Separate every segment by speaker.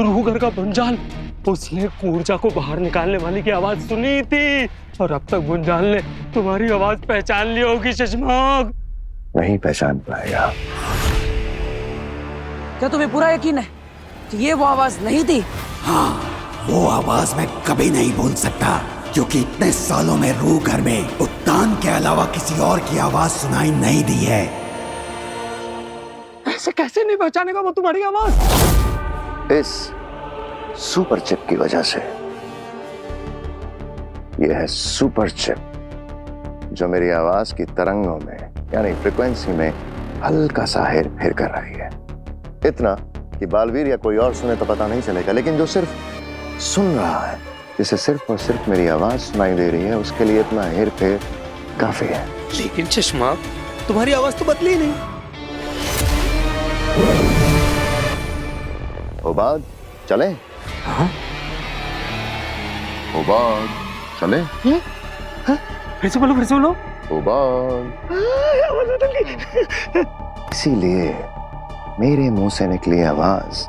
Speaker 1: रूह घर का भुंजाल, उसने ऊर्जा को बाहर निकालने वाली की आवाज सुनी थी और अब तक भुंजाल ने तुम्हारी आवाज पहचान ली होगी शशमाग।
Speaker 2: नहीं पहचान पाएगा।
Speaker 3: क्या तुम्हें पूरा यकीन है कि ये वो आवाज नहीं थी?
Speaker 4: हाँ, वो आवाज मैं कभी नहीं भूल सकता, क्योंकि इतने सालों में रूह घर में उत्तान के अलावा किसी और की आवाज सुनाई नहीं दी है।
Speaker 1: ऐसे कैसे नहीं पहचानेगा वो तुम्हारी आवाज?
Speaker 2: इस सुपर चिप की वजह से। यह है सुपर चिप जो मेरी आवाज की तरंगों में यानी फ्रीक्वेंसी में हल्का सा हेर फेर कर रही है। इतना कि बालवीर या कोई और सुने तो पता नहीं चलेगा, लेकिन जो सिर्फ सुन रहा है, जिसे सिर्फ और सिर्फ मेरी आवाज सुनाई दे रही है, उसके लिए इतना हेर फेर काफी है।
Speaker 1: लेकिन चश्मा, तुम्हारी आवाज तो बदली नहीं।
Speaker 2: ओबाद चले?
Speaker 1: हाँ?
Speaker 2: ओबाद चले?
Speaker 1: फिर से बोलो, फिर से बोलो।
Speaker 2: ओबाद। इसीलिए मेरे मुंह से निकली आवाज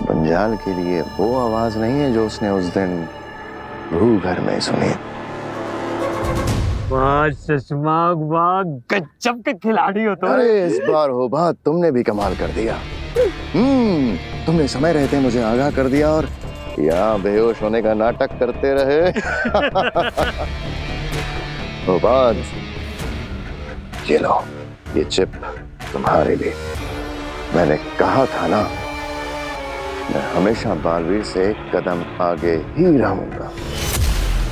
Speaker 2: भुंजाल के लिए वो आवाज नहीं है जो उसने उस दिन रूह घर में सुनी।
Speaker 1: वाह शशमाग, वाह, गजब के खिलाड़ी हो तुम।
Speaker 2: अरे इस बार हो बात तुमने भी कमाल कर दिया। तुमने समय रहते मुझे आगाह कर दिया और यहाँ बेहोश होने का नाटक करते रहे। हो बात, ये लो, ये चिप तुम्हारे लिए। मैंने कहा था ना, मैं हमेशा बालवीर से एक कदम आगे ही रहूंगा।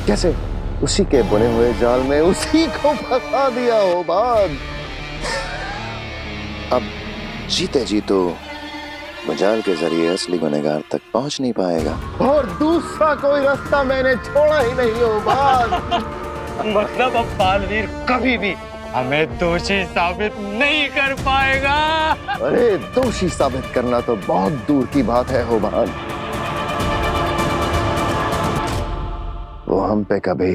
Speaker 2: कैसे उसी के बुने हुए जाल में उसी को फंसा दिया हो बाग। अब जीते जी तो भुंजाल के जरिए असली गुनहगार तक पहुंच नहीं पाएगा और दूसरा कोई रास्ता मैंने छोड़ा ही नहीं हो बाग।
Speaker 1: मतलब अब बालवीर कभी भी हमें दोषी साबित नहीं कर पाएगा।
Speaker 2: अरे दोषी साबित करना तो बहुत दूर की बात है होबान। वो हम पे कभी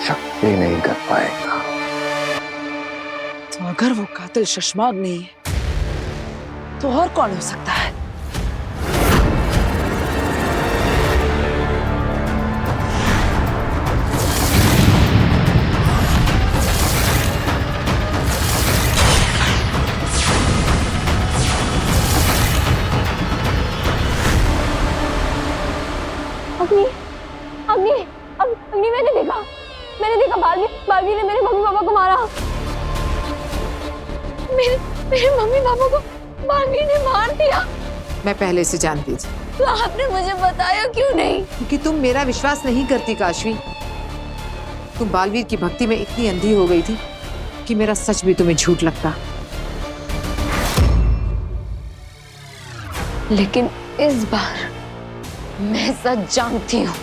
Speaker 2: शक भी नहीं कर पाएगा।
Speaker 3: तो अगर वो कातिल शशमाग नहीं है तो और कौन हो सकता है?
Speaker 5: अग्नि मैंने देखा बालवीर ने मेरे मम्मी पापा को मारा। मेरे मम्मी पापा को बालवीर ने मार दिया।
Speaker 3: मैं पहले से जानती थी।
Speaker 5: तो आपने मुझे बताया क्यों नहीं?
Speaker 3: क्योंकि तुम मेरा विश्वास नहीं करती काशवी। तुम बालवीर की भक्ति में इतनी अंधी हो गई थी कि मेरा सच भी तुम्हें झूठ लगता।
Speaker 5: लेकिन इस बार मैं सच जानती हूँ।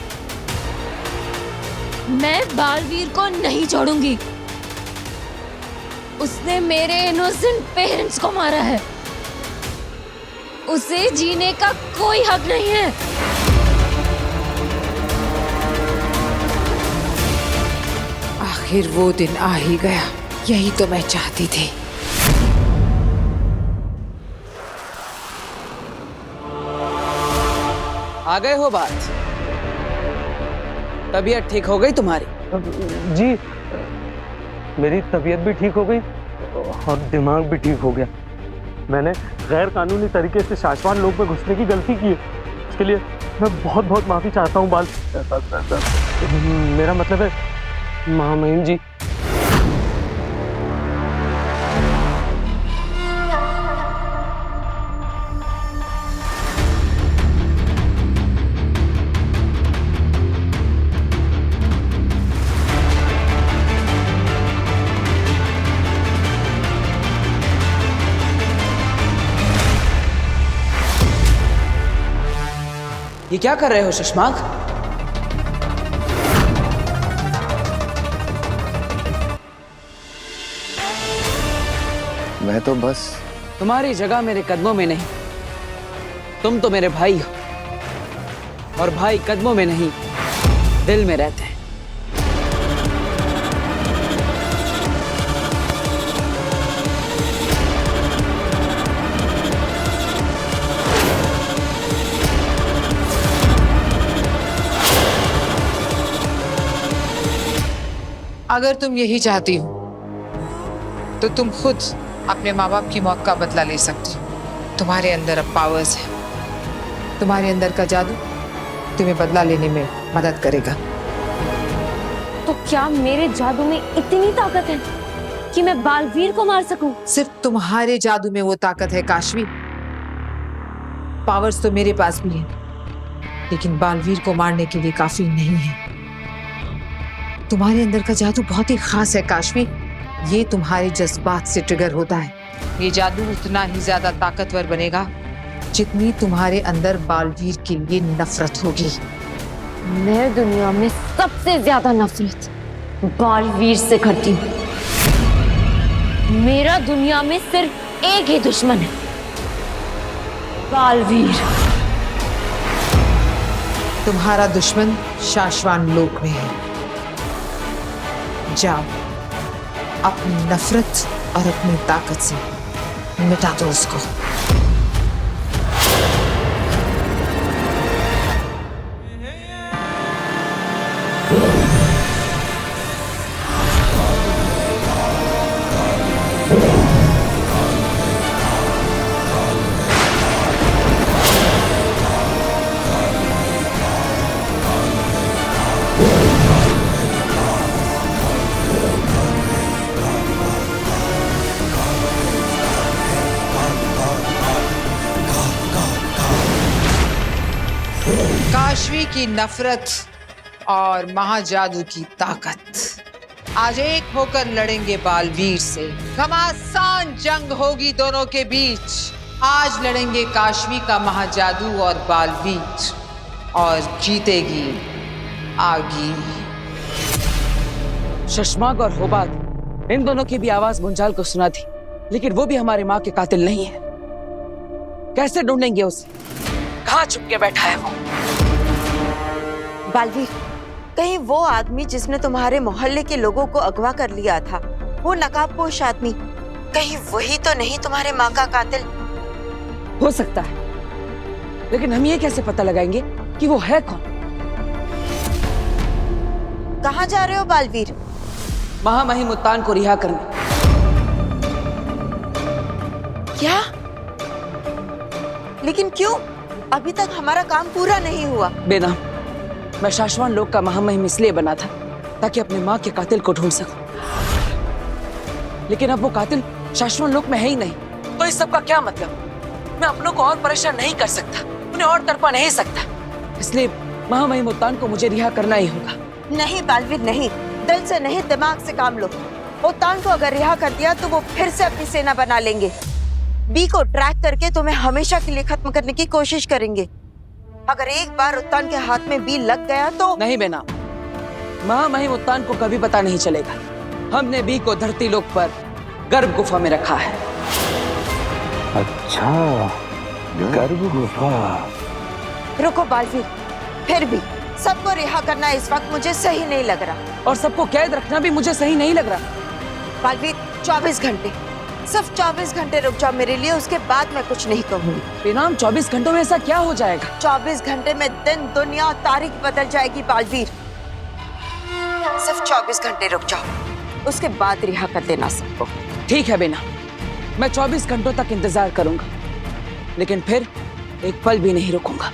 Speaker 5: मैं बालवीर को नहीं छोड़ूंगी। उसने मेरे इनोसेंट पेरेंट्स को मारा है। उसे जीने का कोई हक नहीं है।
Speaker 3: आखिर वो दिन आ ही गया। यही तो मैं चाहती थी। आ गए हो बात? तबीयत ठीक हो गई तुम्हारी?
Speaker 1: जी, मेरी तबीयत भी ठीक हो गई और दिमाग भी ठीक हो गया। मैंने गैर कानूनी तरीके से शासवान लोग में घुसने की गलती की है। उसके लिए मैं बहुत बहुत माफी चाहता हूँ बाल। मेरा मतलब है महामहिम जी।
Speaker 3: ये क्या कर रहे हो शशमाग?
Speaker 2: मैं तो बस
Speaker 3: तुम्हारी जगह मेरे कदमों में नहीं। तुम तो मेरे भाई हो और भाई कदमों में नहीं, दिल में रहते हैं।
Speaker 6: अगर तुम यही चाहती हो तो तुम खुद अपने माँ बाप की मौत का बदला ले सकती हो। तुम्हारे अंदर अब पावर्स है। तुम्हारे अंदर का जादू तुम्हें बदला लेने में मदद करेगा।
Speaker 5: तो क्या मेरे जादू में इतनी ताकत है कि मैं बालवीर को मार सकूं?
Speaker 6: सिर्फ तुम्हारे जादू में वो ताकत है काशवी। पावर्स तो मेरे पास भी है, लेकिन बालवीर को मारने के लिए काफी नहीं है। तुम्हारे अंदर का जादू बहुत ही खास है काशवी। ये तुम्हारे जज्बात से ट्रिगर होता है। ये जादू उतना ही ज्यादा ताकतवर बनेगा जितनी तुम्हारे अंदर बालवीर के लिए नफरत होगी।
Speaker 5: मैं दुनिया में सबसे ज्यादा नफरत बालवीर से करती हूँ। मेरा दुनिया में सिर्फ एक ही दुश्मन है, बालवीर।
Speaker 6: तुम्हारा दुश्मन शाश्वान लोक में है। जाओ, अपनी नफरत और अपनी ताकत से मिटा दो उसको। काशवी की नफरत और महाजादू की ताकत आज एक होकर लड़ेंगे बालवीर से। घमासान जंग होगी दोनों के बीच। आज लड़ेंगे काशवी का महाजादू और बालवीर, और जीतेगी आगी।
Speaker 3: शशमाक और होबात, इन दोनों की भी आवाज मुंजाल को सुना थी, लेकिन वो भी हमारे माँ के कातिल नहीं है। कैसे ढूंढेंगे उसे? कहाँ छुप के बैठा है वो?
Speaker 7: बालवीर, कहीं वो आदमी जिसने तुम्हारे मोहल्ले के लोगों को अगवा कर लिया था, वो नकाबपोश आदमी, कहीं वही तो नहीं तुम्हारे माँ का कातिल?
Speaker 3: हो सकता है, लेकिन हम ये कैसे पता लगाएंगे कि वो है कौन?
Speaker 7: कहाँ जा रहे हो बालवीर?
Speaker 3: महामहिम उत्तान को रिहा करने।
Speaker 7: क्या? लेकिन क्यों? अभी तक हमारा काम पूरा नहीं हुआ।
Speaker 3: बेना, मैं शाश्वान लोक का महामहिम इसलिए बना था ताकि अपने माँ के कातिल को ढूंढ सकूं। लेकिन अब वो कातिल शाश्वान लोक में है ही नहीं, तो इस सब का क्या मतलब? मैं अपनों को और परेशान नहीं कर सकता, उन्हें और तड़पा नहीं सकता। इसलिए महामहिम उत्तान को मुझे रिहा करना ही होगा।
Speaker 7: नहीं बालवीर, नहीं। दिल से नहीं, दिमाग से काम लो। उत्तान को अगर रिहा कर दिया तो वो फिर से अपनी सेना बना लेंगे। बी को ट्रैक करके तुम्हें हमेशा के लिए खत्म करने की कोशिश करेंगे। अगर एक बार उत्तान के हाथ में बी लग गया तो
Speaker 3: नहीं बेना, महामहिम उत्तान को कभी पता नहीं चलेगा। हमने बी को धरती लोक पर गर्भ गुफा में रखा है।
Speaker 1: अच्छा, गर्भ गुफा।
Speaker 7: रुको बालवीर, फिर भी सबको रिहा करना इस वक्त मुझे सही नहीं लग रहा।
Speaker 3: और सबको कैद रखना भी मुझे सही नहीं लग रहा।
Speaker 7: बालवीर, 24 घंटे, सिर्फ 24 घंटे रुक जाओ मेरे लिए, उसके बाद मैं कुछ नहीं कहूंगी।
Speaker 3: बेनाम, 24 घंटों में ऐसा क्या हो जाएगा?
Speaker 7: 24 घंटे में दिन, दुनिया, तारीख बदल जाएगी बालवीर। सिर्फ 24 घंटे रुक जाओ, उसके बाद रिहा कर देना सबको।
Speaker 3: ठीक है बेना, मैं 24 घंटों तक इंतजार करूंगा, लेकिन फिर एक पल भी नहीं रुकूंगा।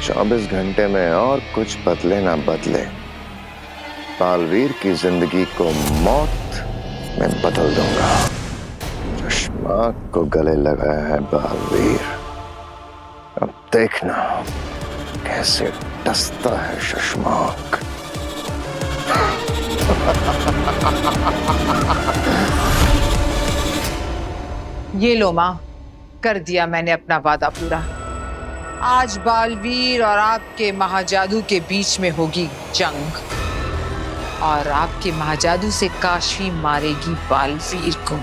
Speaker 2: चौबीस घंटे में और कुछ बदले ना बदले, बालवीर की जिंदगी को मौत में बदल दूंगा। शशमाक को गले लगाया है बालवीर, अब देखना कैसे डसता है शशमाक।
Speaker 6: ये लो माँ, कर दिया मैंने अपना वादा पूरा। आज बालवीर और आपके महाजादू के बीच में होगी जंग, और आपके महाजादू से काशवी मारेगी बालवीर को।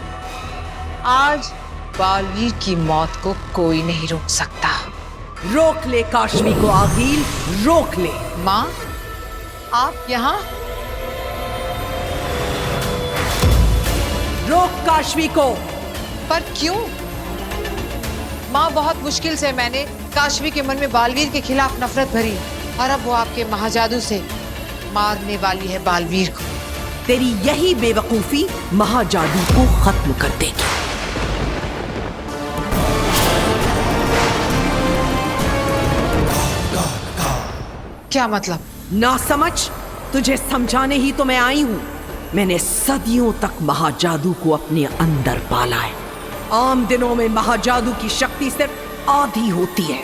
Speaker 6: आज बालवीर की मौत को कोई नहीं रोक सकता।
Speaker 8: रोक ले काशवी को आगिल, रोक ले।
Speaker 6: माँ, आप यहाँ?
Speaker 8: रोक काशवी को।
Speaker 6: पर क्यों? माँ, बहुत मुश्किल से मैंने काशवी के मन में बालवीर के खिलाफ नफरत भरी और अब वो आपके महाजादू से मारने वाली है बालवीर को।
Speaker 8: तेरी यही बेवकूफी महाजादू को खत्म कर देगी।
Speaker 6: क्या मतलब?
Speaker 8: ना समझ, तुझे समझाने ही तो मैं आई हूं। मैंने सदियों तक महाजादू को अपने अंदर पाला है। आम दिनों में महाजादू की शक्ति सिर्फ आधी होती है,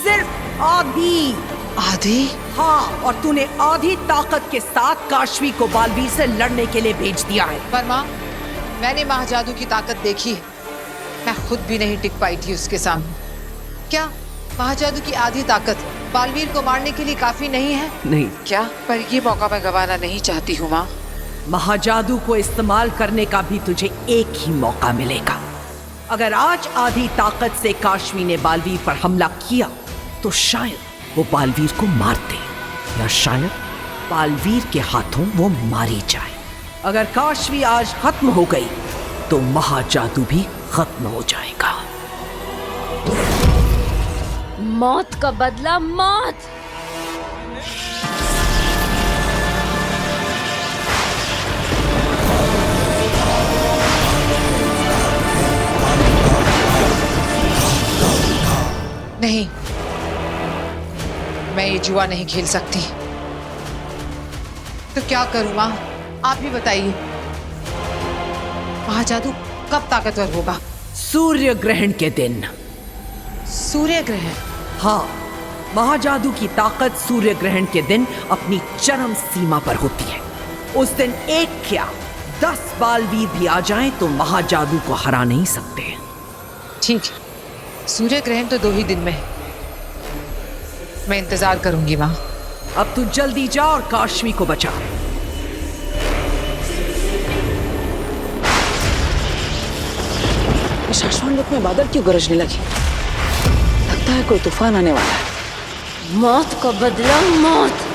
Speaker 8: सिर्फ आधी।
Speaker 6: आधी?
Speaker 8: हाँ, और तूने आधी ताकत के साथ काशवी को बालवीर से लड़ने के लिए भेज दिया है।
Speaker 6: पर माँ, मैंने महाजादू की ताकत देखी है। मैं खुद भी नहीं टिक पाई थी उसके सामने। क्या महाजादू की आधी ताकत बालवीर को मारने के लिए काफी नहीं है?
Speaker 8: नहीं।
Speaker 3: क्या? पर ये मौका मैं गंवाना नहीं चाहती हूँ माँ।
Speaker 8: महाजादू को इस्तेमाल करने का भी तुझे एक ही मौका मिलेगा। अगर आज आधी ताकत से काशवी ने बालवीर पर हमला किया तो शायद वो बालवीर को मार दे, या शायद बालवीर के हाथों वो मारी जाए। अगर काशवी आज खत्म हो गई तो महाजादू भी खत्म हो जाएगा।
Speaker 5: मौत का बदला मौत।
Speaker 6: नहीं, मैं ये जुआ नहीं खेल सकती। तो क्या करूं माँ, आप ही बताइए। महाजादू कब ताकतवर होगा?
Speaker 8: सूर्य ग्रहण के दिन।
Speaker 6: सूर्य ग्रहण?
Speaker 8: हाँ, महाजादू की ताकत सूर्य ग्रहण के दिन अपनी चरम सीमा पर होती है। उस दिन एक क्या 10 बालवीर भी आ जाएं तो महाजादू को हरा नहीं सकते।
Speaker 6: ठीक है, सूर्य ग्रहण तो 2 ही दिन में है। मैं इंतजार करूंगी माँ।
Speaker 8: अब तू जल्दी जा और काशवी को बचा।
Speaker 3: शाश्वत लोक में बादल क्यों गरजने लगे? लगता है कोई तूफान आने वाला है।
Speaker 5: मौत का बदला मौत।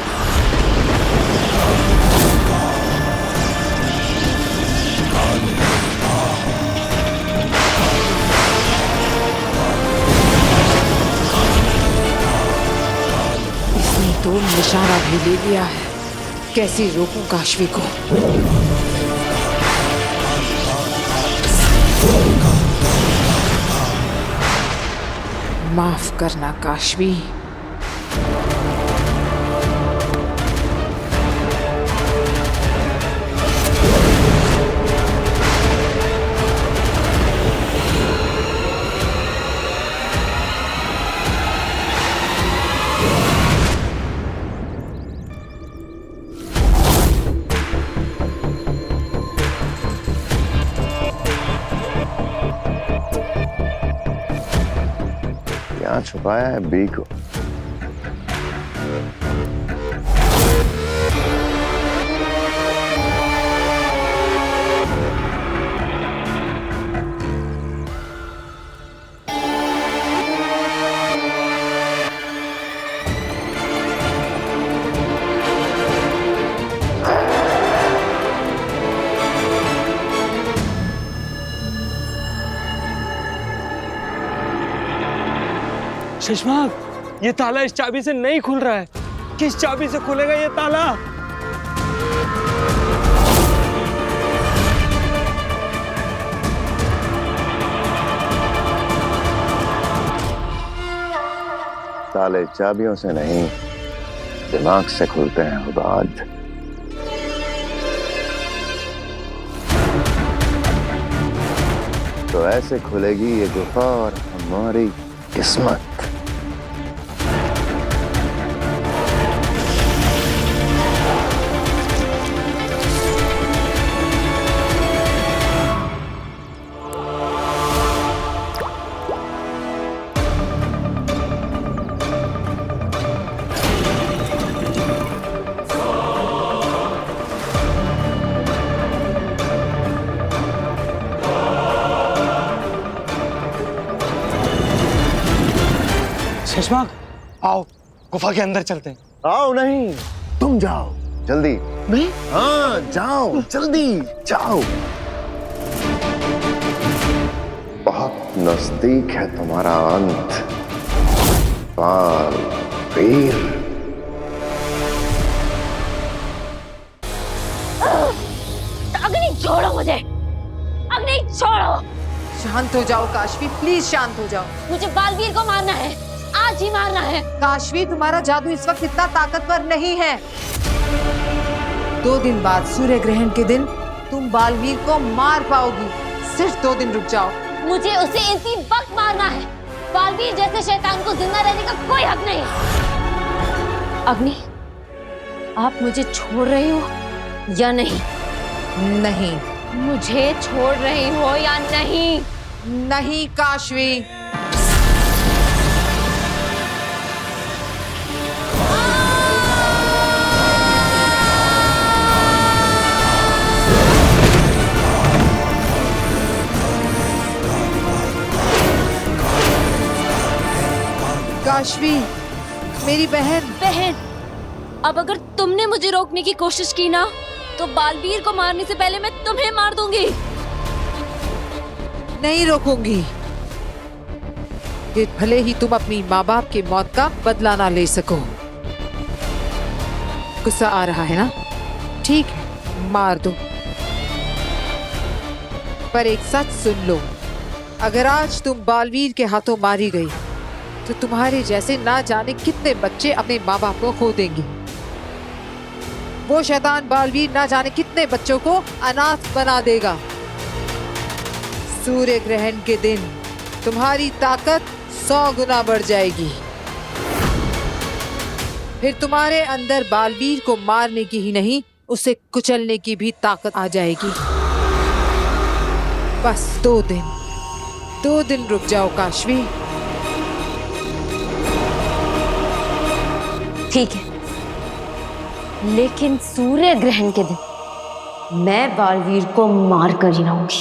Speaker 3: इसने तो निशाना भी ले लिया है। कैसे रोकूं काशवी को? माफ करना काशवी।
Speaker 2: यहाँ छुपाया है बी को।
Speaker 1: शशांक, ये ताला इस चाबी से नहीं खुल रहा है। किस चाबी से खुलेगा ये ताला?
Speaker 2: ताले चाबियों से नहीं, दिमाग से खुलते हैं उबाद। तो ऐसे खुलेगी ये गुफा और हमारी किस्मत।
Speaker 1: शशांक, आओ गुफा के अंदर चलते हैं।
Speaker 2: आओ नहीं, तुम जाओ जल्दी।
Speaker 1: मैं?
Speaker 2: हाँ जाओ जल्दी जाओ। बहुत नजदीक है तुम्हारा अंत। बालवीर।
Speaker 5: अग्नि छोड़ो मुझे, अग्नि छोड़ो।
Speaker 6: शांत हो जाओ काशवी, प्लीज शांत हो जाओ।
Speaker 5: मुझे बालवीर को मारना है, आज ही मारना है।
Speaker 6: काशवी, तुम्हारा जादू इस वक्त इतना ताकतवर नहीं है। 2 दिन बाद सूर्य ग्रहण के दिन तुम बालवीर को मार पाओगी। सिर्फ 2 दिन रुक जाओ।
Speaker 5: मुझे उसे इसी वक्त मारना है। बालवीर जैसे शैतान को जिंदा रहने का कोई हक नहीं। अग्नि, आप मुझे छोड़ रहे हो या नहीं?
Speaker 6: नहीं।
Speaker 5: मुझे छोड़ रही हो या नहीं?
Speaker 6: नहीं काशवी। काशवी, मेरी बहन।
Speaker 5: बहन, अब अगर तुमने मुझे रोकने की कोशिश की ना, तो बालवीर को मारने से पहले मैं तुम्हें मार दूंगी।
Speaker 6: नहीं रोकूंगी। ये भले ही तुम अपनी माँ बाप की मौत का बदला ना ले सको। गुस्सा आ रहा है ना? ठीक है, मार दो। पर एक सच सुन लो, अगर आज तुम बालवीर के हाथों मारी गई तो तुम्हारे जैसे ना जाने कितने बच्चे अपने माँ बाप को खो देंगे। वो शैतान बालवीर ना जाने कितने बच्चों को अनाथ बना देगा। सूर्य ग्रहण के दिन तुम्हारी ताकत 100 गुना बढ़ जाएगी। फिर तुम्हारे अंदर बालवीर को मारने की ही नहीं, उसे कुचलने की भी ताकत आ जाएगी। बस 2 दिन रुक जाओ काशवी।
Speaker 5: ठीक है, लेकिन सूर्य ग्रहण के दिन मैं बालवीर को मार कर ही रहूंगी।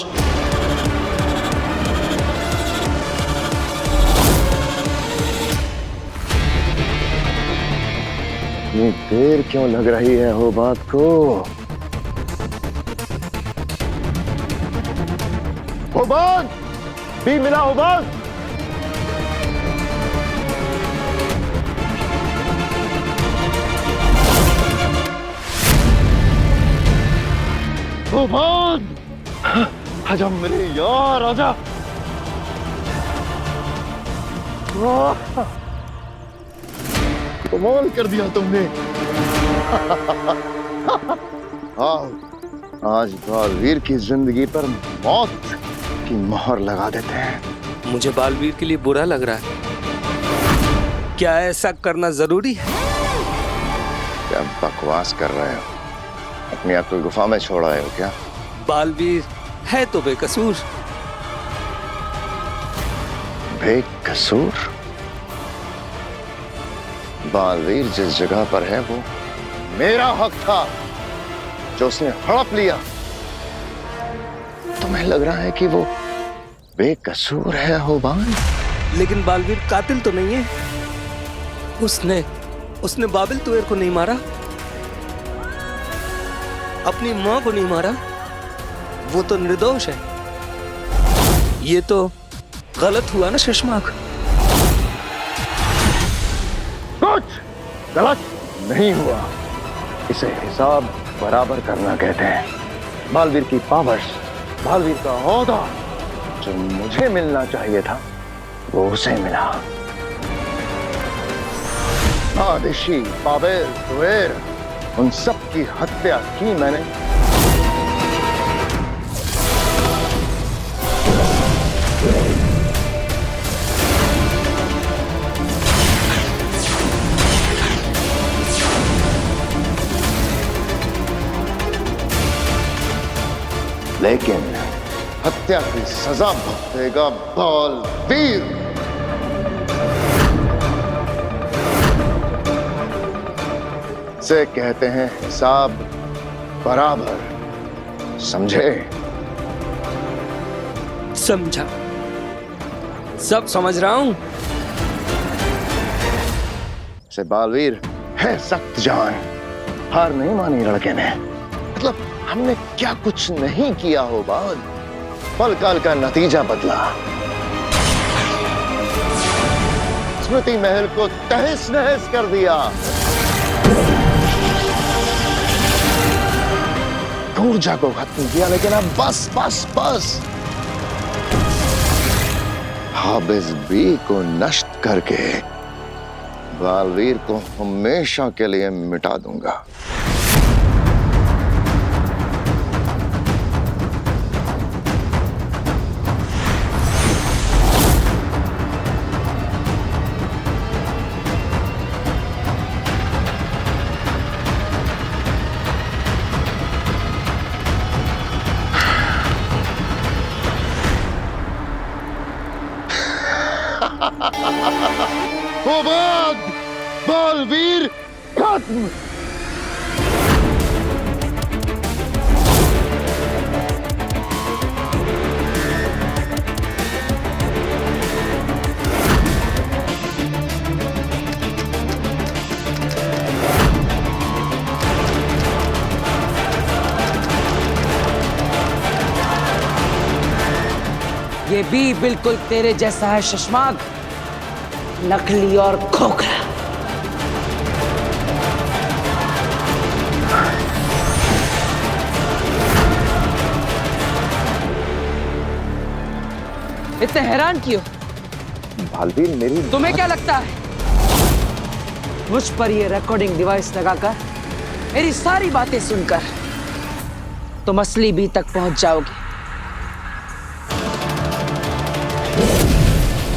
Speaker 2: इतनी देर क्यों लग रही है हो बात को? हो बात भी मिला हो बात। हो बात, आजा मेरे यार, आजा। कमाल कर दिया तुमने। आओ, आज बालवीर की जिंदगी पर मौत की मोहर लगा देते हैं।
Speaker 1: मुझे बालवीर के लिए बुरा लग रहा है। क्या ऐसा करना जरूरी है?
Speaker 2: क्या बकवास कर रहे हो? अपनी अक्ल गुफा में छोड़ आए हो क्या?
Speaker 1: बालवीर है तो बेकसूर।
Speaker 2: बेकसूर? बालवीर जिस जगह पर है वो मेरा हक था जो उसने हड़प लिया। तुम्हें लग रहा है कि वो बेकसूर है होबान?
Speaker 1: लेकिन बालवीर कातिल तो नहीं है। उसने बाबिल तुएर को नहीं मारा, अपनी मां को नहीं मारा। वो तो निर्दोष है। ये तो गलत हुआ ना शशमाक?
Speaker 2: कुछ गलत नहीं हुआ। इसे हिसाब बराबर करना कहते हैं। बालवीर की पावर्स, बालवीर का ओहदा जो मुझे मिलना चाहिए था वो उसे मिला। आदिशी, बाबेल, तुएर, उन सब की हत्या की मैंने। लेकिन हत्या की सजा भुगतेगा बालवीर। से कहते हैं हिसाब बराबर। समझे?
Speaker 1: समझा, सब समझ रहा हूं।
Speaker 2: से बालवीर है सख्त जान। हार नहीं मानी लड़के ने। मतलब हमने क्या कुछ नहीं किया हो बाल, पल काल का नतीजा बदला। स्मृति महल को तहस नहस कर दिया। ऊर्जा को खत्म किया, लेकिन अब बस बस बस। हाबिज बी को नष्ट करके बालवीर को हमेशा के लिए मिटा दूंगा। मुबाद बालवीर खत्म।
Speaker 3: ये भी बिल्कुल तेरे जैसा है शशमाग, नकली और खोखला। इतने हैरान क्यों?
Speaker 2: बालवीर मेरी
Speaker 3: तुम्हें क्या लगता है मुझ पर ये रिकॉर्डिंग डिवाइस लगाकर मेरी सारी बातें सुनकर तुम असली बी तक पहुंच जाओगे?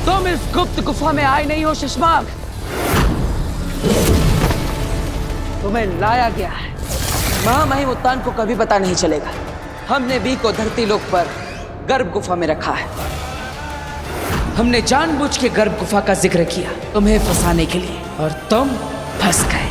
Speaker 3: तुम इस गुप्त गुफा में आए नहीं हो शशमाग, तुम्हें लाया गया है। महामहिम उत्तान को कभी पता नहीं चलेगा। हमने बी को धरती लोक पर गर्भ गुफा में रखा है। हमने जानबूझ के गर्भ गुफा का जिक्र किया तुम्हें फंसाने के लिए, और तुम फंस गए।